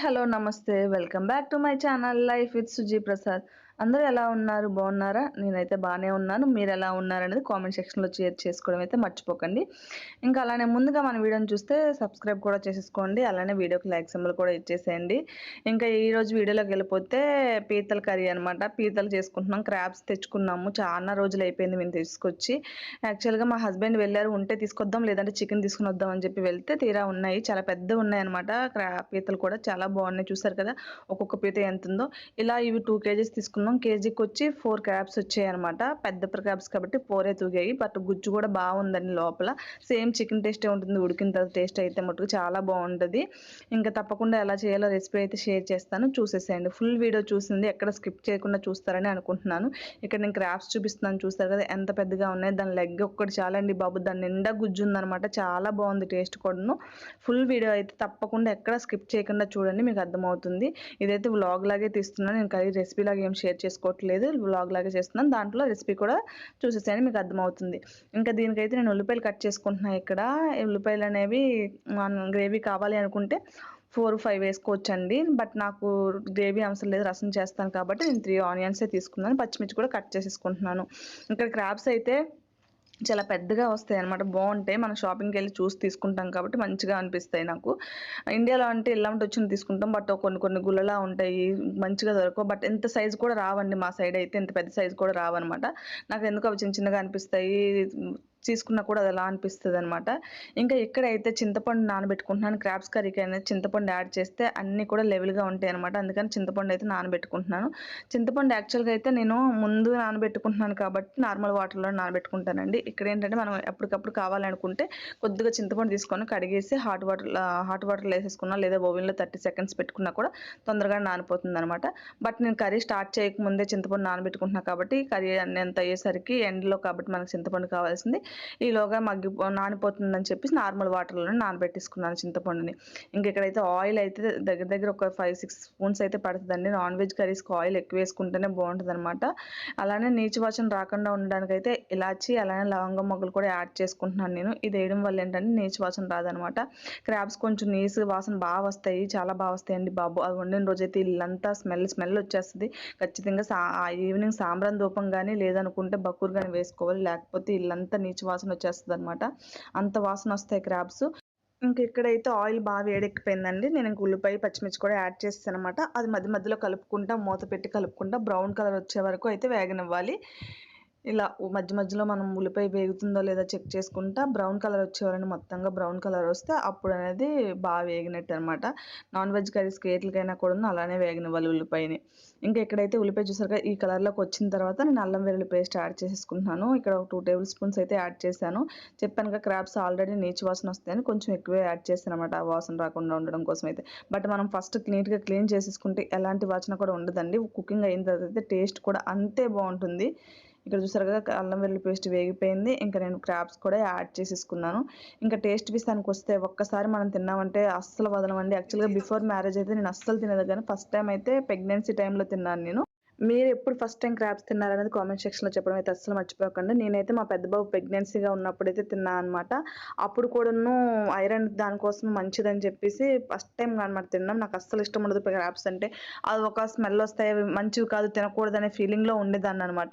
Hello నమస్తే welcome back to my channel life with Suji Prasad. అందరూ ఎలా ఉన్నారు? బాగున్నారా? నేనైతే బాగానే ఉన్నాను. మీరు ఎలా ఉన్నారనేది కామెంట్ సెక్షన్లో షేర్ చేసుకోవడం అయితే మర్చిపోకండి. ఇంకా అలానే ముందుగా మన వీడియోని చూస్తే సబ్స్క్రైబ్ కూడా చేసేసుకోండి. అలానే వీడియోకి లైక్ సింబల్ కూడా ఇచ్చేసేయండి. ఇంకా ఈరోజు వీడియోలోకి వెళ్ళిపోతే పీతల కర్రీ అనమాట. పీతలు చేసుకుంటున్నాం. క్రాబ్స్ తెచ్చుకున్నాము. చాలా రోజులు అయిపోయింది మేము తీసుకొచ్చి. యాక్చువల్గా మా హస్బెండ్ వెళ్ళారు, ఉంటే తీసుకొద్దాం లేదంటే చికెన్ తీసుకుని వద్దాం అని చెప్పి వెళ్తే తీరా ఉన్నాయి. చాలా పెద్దగా ఉన్నాయి అనమాట. పీతలు కూడా చాలా బాగున్నాయి. చూసారు కదా ఒక్కొక్క పీత ఎంత ఉందో. ఇలా ఇవి 2 కేజీస్ తీసుకున్నాం. కేజీకి వచ్చి 4 క్రాబ్స్ వచ్చాయి అనమాట. పెద్ద క్రాబ్స్ కాబట్టి 4 తూగాయి. బట్ గుజ్జు కూడా బాగుందండి లోపల. సేమ్ చికెన్ టేస్టే ఉంటుంది. ఉడికిన తర్వాత టేస్ట్ అయితే మటుకు చాలా బాగుంటుంది. ఇంకా తప్పకుండా ఎలా చేయాలో రెసిపీ అయితే షేర్ చేస్తాను, చూసేసేయండి. ఫుల్ వీడియో చూసింది ఎక్కడ స్కిప్ చేయకుండా చూస్తారని అనుకుంటున్నాను. ఇక్కడ నేను క్రాబ్స్ చూపిస్తున్నాను, చూస్తారు కదా ఎంత పెద్దగా ఉన్నాయి. దాని లెగ్ ఒక్కటి చాలండి బాబు, దాని నిండా గుజ్జు ఉందనమాట. చాలా బాగుంది టేస్ట్ కూడాను. ఫుల్ వీడియో అయితే తప్పకుండా ఎక్కడ స్కిప్ చేయకుండా చూడండి, మీకు అర్థమవుతుంది. ఇదైతే వ్లాగ్ లాగే తీస్తున్నాను, నేను కర్రీ రెసిపీ లాగా ఏం షేర్ చేసుకోవట్లేదు, వ్లాగ్ లాగే చేస్తున్నాను. దాంట్లో రెసిపీ కూడా చూసేసాను, మీకు అర్థమవుతుంది. ఇంకా దీనికైతే నేను ఉల్లిపాయలు కట్ చేసుకుంటున్నాను. ఇక్కడ ఉల్లిపాయలు అనేవి మనం గ్రేవీ కావాలి అనుకుంటే 4, 5 వేసుకోవచ్చండి. బట్ నాకు గ్రేవీ అవసరం లేదు, రసం చేస్తాను కాబట్టి నేను 3 ఆనియన్సే తీసుకున్నాను. పచ్చిమిర్చి కూడా కట్ చేసేసుకుంటున్నాను. ఇక్కడ క్రాబ్స్ అయితే చాలా పెద్దగా వస్తాయి అనమాట, బాగుంటాయి. మనం షాపింగ్కి వెళ్ళి చూసి తీసుకుంటాం కాబట్టి మంచిగా అనిపిస్తాయి నాకు. ఇండియాలో అంటే ఇలాంటి వచ్చిన తీసుకుంటాం, బట్ కొన్ని కొన్ని గుల్లలా ఉంటాయి, మంచిగా దొరకవు. బట్ ఎంత సైజు కూడా రావండి మా సైడ్ అయితే, ఇంత పెద్ద సైజు కూడా రావన్నమాట. నాకు ఎందుకు అవి చిన్న చిన్నగా అనిపిస్తాయి, తీసుకున్నా కూడా అది ఎలా అనిపిస్తుంది అనమాట. ఇంకా ఇక్కడైతే చింతపండు నానబెట్టుకుంటున్నాను. క్రాబ్స్ కర్రీకి అనేది చింతపండు యాడ్ చేస్తే అన్నీ కూడా లెవెల్గా ఉంటాయి అనమాట. అందుకని చింతపండు అయితే నానబెట్టుకుంటున్నాను. చింతపండు యాక్చువల్గా అయితే నేను ముందు నానబెట్టుకుంటున్నాను కాబట్టి నార్మల్ వాటర్లో నానబెట్టుకుంటానండి. ఇక్కడ ఏంటంటే మనం ఎప్పటికప్పుడు కావాలనుకుంటే కొద్దిగా చింతపండు తీసుకొని కడిగేసి హాట్ వాటర్లో వేసేసుకున్నా లేదా ఓవెన్లో 30 సెకండ్స్ పెట్టుకున్నా కూడా తొందరగా నానిపోతుంది అనమాట. బట్ నేను కర్రీ స్టార్ట్ చేయకముందే చింతపండు నానబెట్టుకుంటున్నా కాబట్టి కర్రీ అంత అయ్యేసరికి ఎండ్లో కాబట్టి మనకు చింతపండు కావాల్సింది. ఈలోగా నానిపోతుందని చెప్పేసి నార్మల్ వాటర్లోనే నానబెట్టేసుకున్నాను చింతపండుని. ఇక్కడైతే ఆయిల్ అయితే దగ్గర దగ్గర ఒక 5-6 స్పూన్స్ అయితే పడుతుందండి. నాన్ వెజ్ కర్రీస్కి ఆయిల్ ఎక్కువ వేసుకుంటేనే బాగుంటుంది అనమాట. అలానే నీచు వాసన రాకుండా ఉండడానికైతే ఇలాచి అలానే లవంగం మొగ్గలు కూడా యాడ్ చేసుకుంటున్నాను నేను. ఇది వేయడం వల్ల ఏంటంటే నీచు వాసన రాదనమాట. క్రాబ్స్ కొంచెం నీసు వాసన బాగా వస్తాయి, చాలా బాగా వస్తాయండి బాబు. అది వండిన రోజైతే ఇల్లంతా స్మెల్ వచ్చేస్తుంది. ఖచ్చితంగా ఈవినింగ్ సాంబ్రాన్ ధూపం కానీ లేదనుకుంటే బకూర్ కానీ వేసుకోవాలి, లేకపోతే ఇల్లంతా నీచు వాసన వచ్చేస్తుంది అనమాట. అంత వాసన వస్తాయి క్రాబ్స్. ఇక్కడైతే ఆయిల్ బాగా వేడెక్కిపోయిందండి. నేను ఉల్లిపాయ పచ్చిమిర్చి కూడా యాడ్ చేస్తాను అనమాట. అది మధ్య మధ్యలో కలుపుకుంటా, మూత పెట్టి కలుపుకుంటా బ్రౌన్ కలర్ వచ్చే వరకు అయితే వేగనివ్వాలి. ఇలా మధ్య మధ్యలో మనం ఉల్లిపాయ వేగుతుందో లేదో చెక్ చేసుకుంటా బ్రౌన్ కలర్ వచ్చేవాళ్ళని, మొత్తంగా బ్రౌన్ కలర్ వస్తే అప్పుడు అనేది బాగా వేగినట్టు అనమాట. నాన్ వెజ్ కర్రీస్కి ఏట్లకైనా కూడా అలానే వేగనివ్వాలి ఉల్లిపాయని. ఇక్కడైతే ఉల్లిపాయ చూసారుగా ఈ కలర్లోకి వచ్చిన తర్వాత నేను అల్లం వెల్లుల్లి పేస్ట్ యాడ్ చేసేసుకుంటున్నాను. ఇక్కడ ఒక 2 టేబుల్ స్పూన్స్ అయితే యాడ్ చేశాను. చెప్పానుగా క్రాబ్స్ ఆల్రెడీ నీచు వాసన వస్తాయని కొంచెం ఎక్కువే యాడ్ చేస్తాను అనమాట, ఆ వాసన రాకుండా ఉండడం కోసం అయితే. బట్ మనం ఫస్ట్ నీట్గా క్లీన్ చేసేసుకుంటే ఎలాంటి వాసన కూడా ఉండదండి. కుకింగ్ అయిన తర్వాత అయితే టేస్ట్ కూడా అంతే బాగుంటుంది. ఇక్కడ చూసారు కదా అల్లం వెల్లుల్లి పేస్ట్ వేగిపోయింది. నేను క్రాబ్స్ కూడా యాడ్ చేసేసుకున్నాను. టేస్ట్ విషయానికి వస్తే ఒక్కసారి మనం తిన్నామంటే అస్సలు వదలమండి. యాక్చువల్గా బిఫోర్ మ్యారేజ్ అయితే నేను అస్సలు తినేది, కానీ ఫస్ట్ టైం అయితే ప్రెగ్నెన్సీ టైంలో తిన్నాను నేను. మీరు ఎప్పుడు ఫస్ట్ టైం క్రాబ్స్ తిన్నారనేది కామెంట్ సెక్షన్లో చెప్పడం అయితే అస్సలు మర్చిపోకండి. నేనైతే మా పెద్ద బాబు ప్రెగ్నెన్సీగా ఉన్నప్పుడైతే తిన్నాను అనమాట. అప్పుడు కూడాను ఐరన్ దానికోసం మంచిదని చెప్పేసి ఫస్ట్ టైం అనమాట తిన్నాం. నాకు అస్సలు ఇష్టం ఉండదు క్రాబ్స్ అంటే. అది ఒక స్మెల్ వస్తాయి, మంచివి కాదు, తినకూడదనే ఫీలింగ్లో ఉండేదాన్ని అనమాట.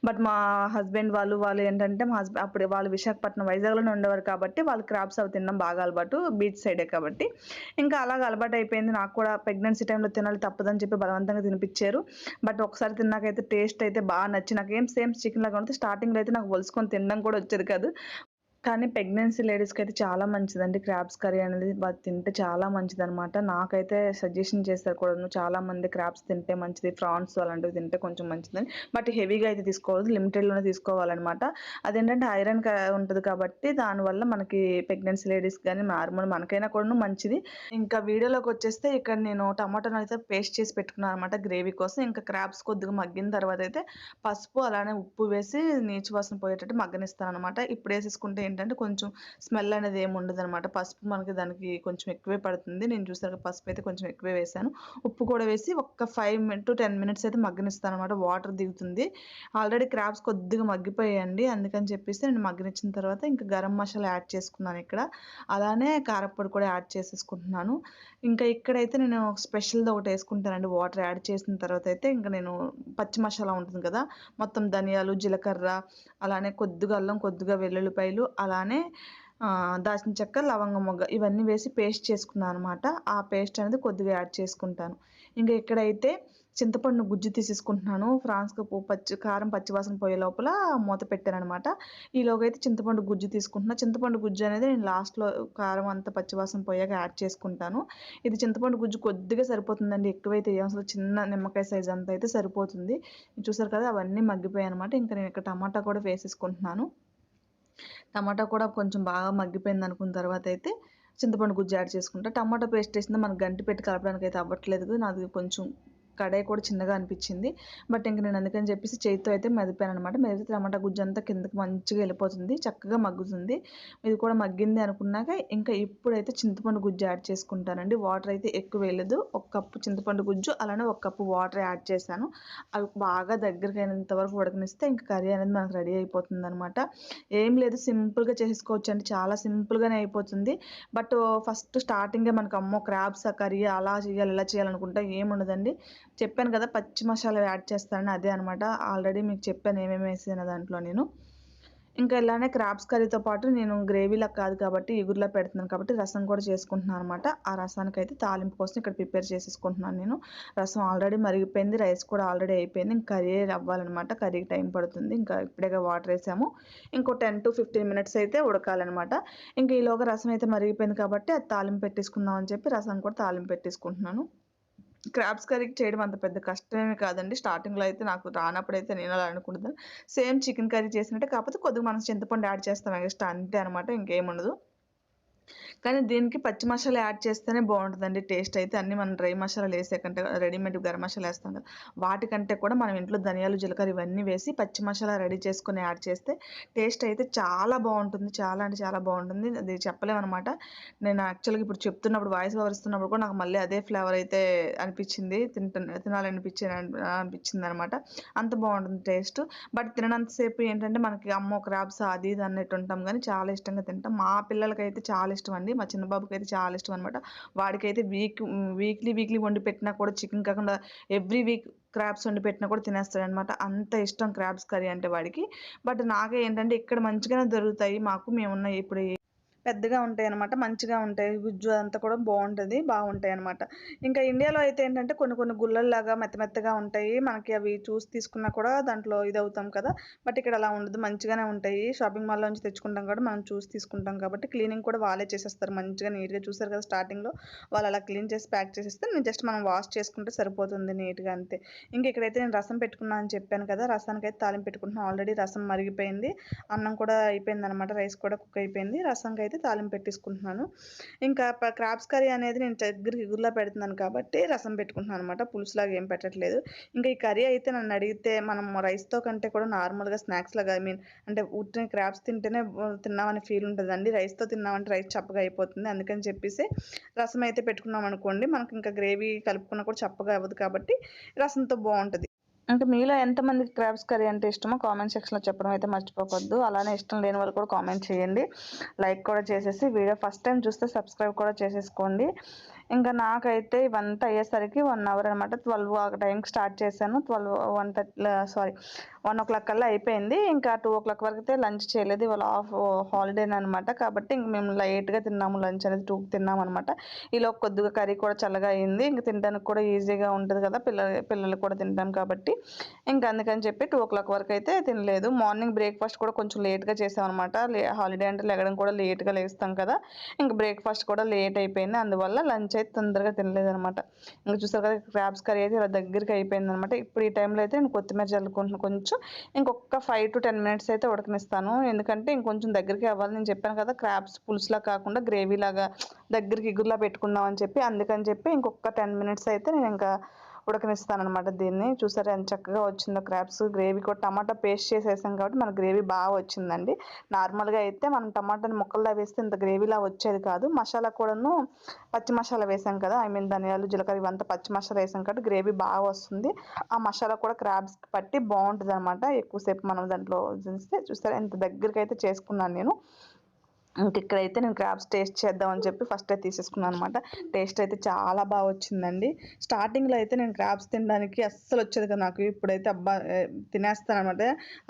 బట్ మా హస్బెండ్ వాళ్ళు ఏంటంటే మా హస్బెండ్ అప్పుడు వాళ్ళు విశాఖపట్నం వైజాగ్లోనే ఉండేవారు కాబట్టి వాళ్ళు క్రాబ్స్ అవి తినడం బాగా అలవాటు, బీచ్ సైడే కాబట్టి. అలాగ అలవాటు అయిపోయింది. నాకు కూడా ప్రెగ్నెన్సీ టైంలో తినాలి తప్పదని చెప్పి బలవంతంగా తినిపించారు. బట్ ఒకసారి తిన్నాకైతే టేస్ట్ అయితే బాగా నచ్చి నాకేం సేమ్ చికెన్ లాగా ఉంటుంది. స్టార్టింగ్లో అయితే నాకు వలుసుకొని తినడం కూడా వచ్చేది కాదు. కానీ ప్రెగ్నెన్సీ లేడీస్కి అయితే చాలా మంచిదండి క్రాబ్స్ కర్రీ అనేది. వాళ్ళు తింటే చాలా మంచిదనమాట. నాకైతే సజెషన్ చేస్తారు కూడా, చాలా మంది క్రాబ్స్ తింటే మంచిది, ఫ్రాన్స్ అలాంటివి తింటే కొంచెం మంచిదని. బట్ హెవీగా అయితే తీసుకోవద్దు, లిమిటెడ్లోనే తీసుకోవాలన్నమాట. అదేంటంటే ఐరన్ ఉంటుంది కాబట్టి దానివల్ల మనకి ప్రెగ్నెన్సీ లేడీస్ కానీ నార్మల్ మనకైనా కూడా మంచిది. వీడియోలోకి వచ్చేస్తే ఇక్కడ నేను టమాటాను అయితే పేస్ట్ చేసి పెట్టుకున్నాను అనమాట గ్రేవీ కోసం. క్రాబ్స్ కొద్దిగా మగ్గిన తర్వాత అయితే పసుపు అలానే ఉప్పు వేసి నీచు వాసన పోయేటట్టు మగ్గనిస్తాను అనమాట. ఇప్పుడు వేసేసుకుంటే ఏంటంటే కొంచెం స్మెల్ అనేది ఏమి ఉండదనమాట. పసుపు మనకి దానికి కొంచెం ఎక్కువే పడుతుంది. నేను చూసారుగా పసుపు అయితే కొంచెం ఎక్కువే వేశాను. ఉప్పు కూడా వేసి ఒక్క 5 to 10 మినిట్స్ అయితే మగ్గనిస్తాననమాట. వాటర్ దిగుతుంది. ఆల్రెడీ క్రాబ్స్ కొద్దిగా మగ్గిపోయాయండి. అందుకని చెప్పేసి నేను మగ్గనిచ్చిన తర్వాత ఇంకా గరం మసాలా యాడ్ చేసుకున్నాను ఇక్కడ. అలానే కారప్పొడి కూడా యాడ్ చేసేసుకుంటున్నాను. ఇంకా ఇక్కడైతే నేను స్పెషల్‌ది ఒకటి వేసుకుంటానండి. వాటర్ యాడ్ చేసిన తర్వాత అయితే ఇంక నేను పచ్చి మసాలా ఉంటుంది కదా! మొత్తం ధనియాలు, జీలకర్ర, అలానే కొద్దిగా అల్లం, కొద్దిగా వెల్లుల్లిపాయలు, అలానే దాల్చిన చెక్క, లవంగం మొగ్గ ఇవన్నీ వేసి పేస్ట్ చేసుకున్నాననమాట. ఆ పేస్ట్ అనేది కొద్దిగా యాడ్ చేసుకుంటాను. ఇంక ఇక్కడైతే చింతపండు గుజ్జు తీసేసుకుంటున్నాను. ఫ్రాన్స్‌కి కారం పచ్చివాసన పోయే లోపల మూత పెట్టాననమాట. ఈలోగా అయితే చింతపండు గుజ్జు తీసుకుంటున్నా. చింతపండు గుజ్జు అనేది నేను లాస్ట్‌లో కారం అంతా పచ్చివాసన పోయాక యాడ్ చేసుకుంటాను. ఇది చింతపండు గుజ్జు కొద్దిగా సరిపోతుందండి. ఎక్కువైతే అసలు చిన్న నిమ్మకాయ సైజ్ అంత అయితే సరిపోతుంది. చూసారు కదా! అవన్నీ మగ్గిపోయాయనమాట. ఇంకా నేను ఇక్కడ టమాటా కూడా వేసేసుకుంటున్నాను. టమాటా కూడా కొంచెం బాగా మగ్గిపోయింది అనుకున్న తర్వాత అయితే చింతపండు గుజ్జు యాడ్ చేసుకుంటా. టమాటా పేస్ట్ వేసింది మనకు గంటి పెట్టి కలపడానికి అయితే అవ్వట్లేదు. నాది కొంచెం కడాయి కూడా చిన్నగా అనిపించింది. బట్ ఇంక నేను అందుకని చెప్పేసి చేతితో అయితే మెదిపాననమాట. మెదిపితే టమాటా గుజ్జు అంతా కిందకి మంచిగా వెళ్ళిపోతుంది. చక్కగా మగ్గుతుంది. ఇది కూడా మగ్గింది అనుకున్నాక ఇంకా ఇప్పుడైతే చింతపండు గుజ్జు యాడ్ చేసుకుంటానండి. వాటర్ అయితే ఎక్కువ వేయలేదు. 1 కప్పు చింతపండు గుజ్జు, అలానే 1 కప్పు వాటర్ యాడ్ చేశాను. అవి బాగా దగ్గరికి అయినంత వరకు ఉడకనిస్తే ఇంక కర్రీ అనేది మనకు రెడీ అయిపోతుందనమాట. ఏం లేదు, సింపుల్‌గా చేసుకోవచ్చండి. చాలా సింపుల్‌గానే అయిపోతుంది. బట్ ఫస్ట్ స్టార్టింగే మనకు అమ్మో క్రాబ్స్ కర్రీ అలా చేయాలి, ఇలా చేయాలనుకుంటే ఏముండదండి. చెప్పాను కదా పచ్చి మసాలా యాడ్ చేస్తానని, అదే అనమాట. ఆల్రెడీ మీకు చెప్పాను ఏమేమి వేసానో దాంట్లో నేను. ఇంకా ఇలానే క్రాబ్స్ కర్రీతో పాటు నేను గ్రేవీలా కాదు కాబట్టి ఇగురులా పెడుతున్నాను కాబట్టి రసం కూడా చేసుకుంటున్నాను అనమాట. ఆ రసానికైతే తాలింపు కోసం ఇక్కడ ప్రిపేర్ చేసేసుకుంటున్నాను నేను. రసం ఆల్రెడీ మరిగిపోయింది. రైస్ కూడా ఆల్రెడీ అయిపోయింది. ఇంకా కర్రీ అవ్వాలనమాట. కర్రీకి టైం పడుతుంది. ఇంకా ఇప్పుడేగా వాటర్ వేసాము. ఇంకో 10 to 15 మినిట్స్ అయితే ఉడకాలన్నమాట. ఇంక ఈలోగా రసం అయితే మరిగిపోయింది కాబట్టి అది తాలింపు పెట్టేసుకుందాం అని చెప్పి రసం కూడా తాలింపు పెట్టేసుకుంటున్నాను. క్రాబ్స్ కర్రీకి చేయడం అంత పెద్ద కష్టమేమి కాదండి. స్టార్టింగ్‌లో అయితే నాకు రానప్పుడైతే నేను అలా అనుకునేదాన్ని. సేమ్ చికెన్ కర్రీ చేసినట్టే, కాకపోతే కొద్దిగా మనం చింతపండు యాడ్ చేస్తాం ఎక్స్‌ట్రా అంతే అనమాట. ఇంకేముండదు. కానీ దీనికి పచ్చి మసాలా యాడ్ చేస్తేనే బావుంటదండి టేస్ట్ అయితే. అన్నీ మనం డ్రై మసాలాలు ఏసే కంటే రెడీమేడ్ గరం మసాలా ఏస్తాం కదా! వాటికంటే కూడా మనం ఇంట్లో ధనియాలు, జీలకర్ర ఇవన్నీ వేసి పచ్చి మసాలా రెడీ చేసుకొని యాడ్ చేస్తే టేస్ట్ అయితే చాలా బావుంటుంది. చాలా అంటే చాలా బావుంటుంది. అది చెప్పలేమనమాట. నేను యాక్చువల్‌గా ఇప్పుడు చెప్తున్నప్పుడు వాయిస్ ఓవర్ ఇస్తున్నప్పుడు కూడా నాకు మళ్ళీ అదే ఫ్లేవర్ అయితే అనిపిచ్చింది. అనిపిచ్చిందనమాట. అంత బావుంటుంది టేస్ట్. బట్ తిననంత సేపు ఏంటంటే మనకి అమ్మో క్రాబ్స్ అది ఇది అన్నట్టు ఉంటాం గానీ చాలా ఇష్టంగా తింటాం. మా పిల్లలకైతే చాలా ఇష్టమండి. మా చిన్న బాబుకైతే చాలా ఇష్టం అనమాట. వాడికైతే వీక్లీ వండి పెట్టినా కూడా చికెన్ కాకుండా ఎవ్రీ వీక్ క్రాబ్స్ వండి పెట్టినా కూడా తినేస్తాడనమాట. అంత ఇష్టం క్రాబ్స్ కర్రీ అంటే వాడికి. బట్ నాకే ఏంటంటే ఇక్కడ మంచిగానే దొరుకుతాయి మాకు. మేమున్న ఇప్పుడు పెద్దగా ఉంటాయనమాట. మంచిగా ఉంటాయి. గుజ్జు అదంతా కూడా బావుంటాయనమాట. ఇంకా ఇండియాలో అయితే ఏంటంటే కొన్ని గుల్లల్లాగా మెత్తగా ఉంటాయి. మనకి అవి చూసి తీసుకున్నా కూడా దాంట్లో ఇదవుతాం కదా! బట్ ఇక్కడ అలా ఉండదు. మంచిగానే ఉంటాయి. షాపింగ్ మాల్‌లో నుంచి తెచ్చుకుంటాం కాబట్టి మనం చూసి తీసుకుంటాం కాబట్టి క్లీనింగ్ కూడా వాళ్ళే చేసేస్తారు. మంచిగా నీట్‌గా చూసారు కదా స్టార్టింగ్‌లో వాళ్ళు అలా క్లీన్ చేసి ప్యాక్ చేసిస్తే జస్ట్ మనం వాష్ చేసుకుంటే సరిపోతుంది నీట్‌గా అంతే. ఇంక ఇక్కడైతే నేను రసం పెట్టుకున్నా అని చెప్పాను కదా! రసానికైతే తాలింపు పెట్టుకుంటున్నాను. ఆల్రెడీ రసం మరిగిపోయింది. అన్నం కూడా అయిపోయిందనమాట. రైస్ కూడా కుక్ అయిపోయింది. రసంకైతే తాలింపు పెట్టేసుకుంటున్నాను. ఇంకా క్రాబ్స్ కర్రీ అనేది నేను దగ్గరికి ఇగురులా పెడుతున్నాను కాబట్టి రసం పెట్టుకుంటున్నాను అనమాట. పులుసులాగా ఏం పెట్టట్లేదు. ఇంకా ఈ కర్రీ అయితే నన్ను అడిగితే మనం రైస్‌తో కంటే కూడా నార్మల్‌గా స్నాక్స్‌లాగా అంటే ఉట్టిన క్రాబ్స్ తింటేనే తిన్నామనే ఫీల్ ఉంటదండి. రైస్‌తో తిన్నామంటే రైస్ చప్పగా అయిపోతుంది. అందుకని చెప్పేసి రసం అయితే పెట్టుకున్నామనుకోండి మనకి ఇంకా గ్రేవీ కలుపుకున్నా కూడా చప్పగా అవ్వదు కాబట్టి రసంతో బావుంటది. అంటే మీలో ఎంతమందికి క్రాబ్స్ కర్రీ అంటే ఇష్టమో కామెంట్ సెక్షన్‌లో చెప్పడం అయితే మర్చిపోవద్దు. అలానే ఇష్టం లేని వాళ్ళు కూడా కామెంట్ చేయండి. లైక్ కూడా చేసేసి వీడియో ఫస్ట్ టైం చూస్తే సబ్స్క్రైబ్ కూడా చేసేసుకోండి. ఇంకా నాకైతే ఇవంతా అయ్యేసరికి 1 అవర్ అనమాట. 12 ఆ టైంకి స్టార్ట్ చేశాను. 1:00 కల్లా అయిపోయింది. ఇంకా 2:00 వరకు అయితే లంచ్ చేయలేదు. ఇవాళ హాలిడేననమాట. కాబట్టి ఇంక మేము లేట్‌గా తిన్నాము. లంచ్ అనేది 2కి తిన్నామనమాట. ఈలోపు కొద్దిగా కర్రీ కూడా చల్లగా అయింది. ఇంక తినడానికి కూడా ఈజీగా ఉంటది కదా! పిల్లలు కూడా తింటాం కాబట్టి ఇంకా అందుకని చెప్పి 2:00 వరకు అయితే తినలేదు. మార్నింగ్ బ్రేక్‌ఫాస్ట్ కూడా కొంచెం లేట్‌గా చేసామనమాట. హాలిడే అంటే లెగడం కూడా లేట్‌గా లేస్తాం కదా! ఇంక బ్రేక్‌ఫాస్ట్ కూడా లేట్ అయిపోయింది. అందువల్ల లంచ్ అయితే తొందరగా తినలేదనమాట. ఇంక చూసారు కదా క్రాబ్స్ కర్రీ అయితే ఇలా దగ్గరికి అయిపోయిందనమాట. ఇప్పుడు ఈ టైంలో అయితే నేను కొత్తిమీర చల్లుకుంటున్నాను కొంచెం. ఇంకొక 5 to 10 మినిట్స్ అయితే ఉడకనిస్తాను. ఎందుకంటే ఇంకొంచెం దగ్గరికి అవ్వాలి. నేను చెప్పాను కదా క్రాబ్స్ పులుసులా కాకుండా గ్రేవీలాగా దగ్గరికి ఇగురులా పెట్టుకుందాం అని చెప్పి. అందుకని చెప్పి ఇంకొక 10 మినిట్స్ అయితే నేను ఇంకా ఉడకనిస్తానమాట దీన్ని. చూసారా ఎంత చక్కగా వచ్చిందో క్రాబ్స్. గ్రేవీ కూడా టమాటా పేస్ట్ చేసేసాం కాబట్టి మన గ్రేవీ బాగా వచ్చిందండి. నార్మల్గా అయితే మనం టమాటాని ముక్కల్లా వేస్తే ఇంత గ్రేవీలా వచ్చేది కాదు. మసాలా కూడాను పచ్చి మసాలా వేసాం కదా, ధనియాలు జీలకర్ర ఇవంతా పచ్చి మసాలా వేసాం కాబట్టి గ్రేవీ బాగా వస్తుంది. ఆ మసాలా కూడా క్రాబ్స్కి పట్టి బాగుంటుంది అనమాట. ఎక్కువసేపు మనం దాంట్లో చూస్తే చూస్తారా ఎంత దగ్గరికి అయితే చేసుకున్నాను నేను. ఇంక ఇక్కడైతే నేను క్రాబ్స్ టేస్ట్ చేద్దామని చెప్పి ఫస్ట్ అయితే తీసేసుకున్నాను అనమాట. టేస్ట్ అయితే చాలా బాగా వచ్చిందండి. స్టార్టింగ్లో అయితే నేను క్రాబ్స్ తినడానికి అస్సలు వచ్చేది కదా నాకు. ఇప్పుడైతే అబ్బా తినేస్తాను అనమాట.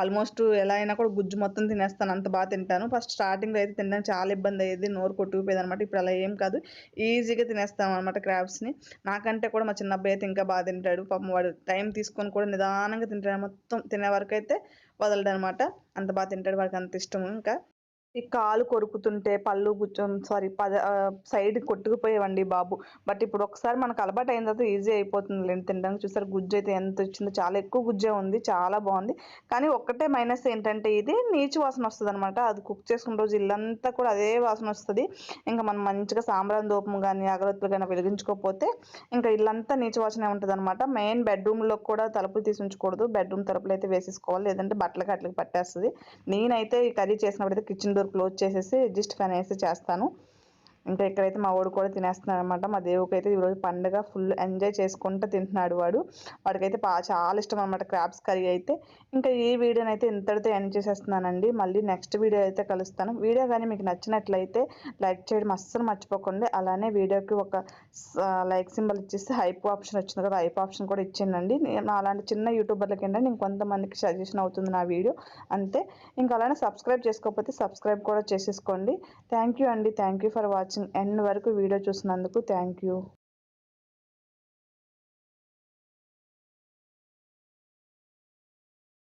ఆల్మోస్ట్ ఎలా అయినా కూడా గుజ్జు మొత్తం తినేస్తాను, అంత బాగా తింటాను. ఫస్ట్ స్టార్టింగ్లో అయితే తినడానికి చాలా ఇబ్బంది అయ్యేది, నోరు కొట్టుకుపోయేది అనమాట. ఇప్పుడు అలా ఏం కాదు, ఈజీగా తినేస్తాం అనమాట క్రాబ్స్ని. నాకంటే కూడా మా చిన్న అబ్బాయి అయితే ఇంకా బాగా తింటాడు. పాపం వాడు టైం తీసుకొని కూడా నిదానంగా తింటాడు. మొత్తం తినే వరకు అయితే వదలడు అనమాట. అంత బాగా తింటాడు, వాడికి అంత ఇష్టము. ఇంకా ఈ కాలు కొరుకుతుంటే పళ్ళు సైడ్ కొట్టుకుపోయేవండి బాబు. బట్ ఇప్పుడు ఒకసారి మనకు అలవాటు అయిన తర్వాత ఈజీ అయిపోతుంది తినడానికి. చూసారు గుజ్జు అయితే ఎంత వచ్చిందో, చాలా ఎక్కువ గుజ్జే ఉంది, చాలా బాగుంది. కానీ ఒక్కటే మైనస్ ఏంటంటే ఇది నీచు వాసన వస్తుంది అనమాట. అది కుక్ చేసుకున్న రోజు ఇల్లంతా కూడా అదే వాసన వస్తుంది. ఇంకా మనం మంచిగా సాంబ్రాన్ ధూపం కానీ అగరత్తులు కానీ వెలిగించుకోకపోతే ఇంకా ఇల్లంతా నీచు వాసనే ఉంటుంది అనమాట. మెయిన్ బెడ్రూమ్లో కూడా తలుపులు తీసి ఉంచకూడదు. బెడ్రూమ్ తలుపులు అయితే వేసేసుకోవాలి, లేదంటే బట్టలకి అట్లకి పట్టేస్తుంది. నేనైతే ఈ కర్రీ చేసినప్పుడైతే కిచెన్ డోర్ క్లోజ్ చేసేసి అడ్జస్ట్ ఫ్యాన్ వేసి చేస్తాను. ఇంకా ఇక్కడైతే మా వాడు కూడా తినేస్తున్నాడు అనమాట. మా దేవుడికి అయితే ఈరోజు పండుగ, ఫుల్ ఎంజాయ్ చేసుకుంటూ తింటున్నాడు వాడికైతే చాలా ఇష్టం అనమాట క్రాబ్స్ కర్రీ అయితే. ఇంకా ఈ వీడియోని అయితే ఇంతటితో ఎండ్ చేసేస్తున్నానండి. మళ్ళీ నెక్స్ట్ వీడియో అయితే కలుస్తాను. వీడియో కానీ మీకు నచ్చినట్లయితే లైక్ చేయడం అస్సలు మర్చిపోకండి. అలానే వీడియోకి ఒక లైక్ సింబల్ ఇచ్చేసి హైప్ ఆప్షన్ వచ్చింది కదా, హైప్ ఆప్షన్ కూడా ఇచ్చేయండి. నేను అలాంటి చిన్న యూట్యూబర్లకి ఏంటంటే నేను కొంతమందికి సజెషన్ అవుతుంది నా వీడియో, అంతే. ఇంకా అలానే సబ్స్క్రైబ్ చేసుకోకపోతే సబ్స్క్రైబ్ కూడా చేసేసుకోండి. థ్యాంక్ యూ అండి. Thank you for watching. End వరకు వీడియో చూసినందుకు థ్యాంక్ యూ.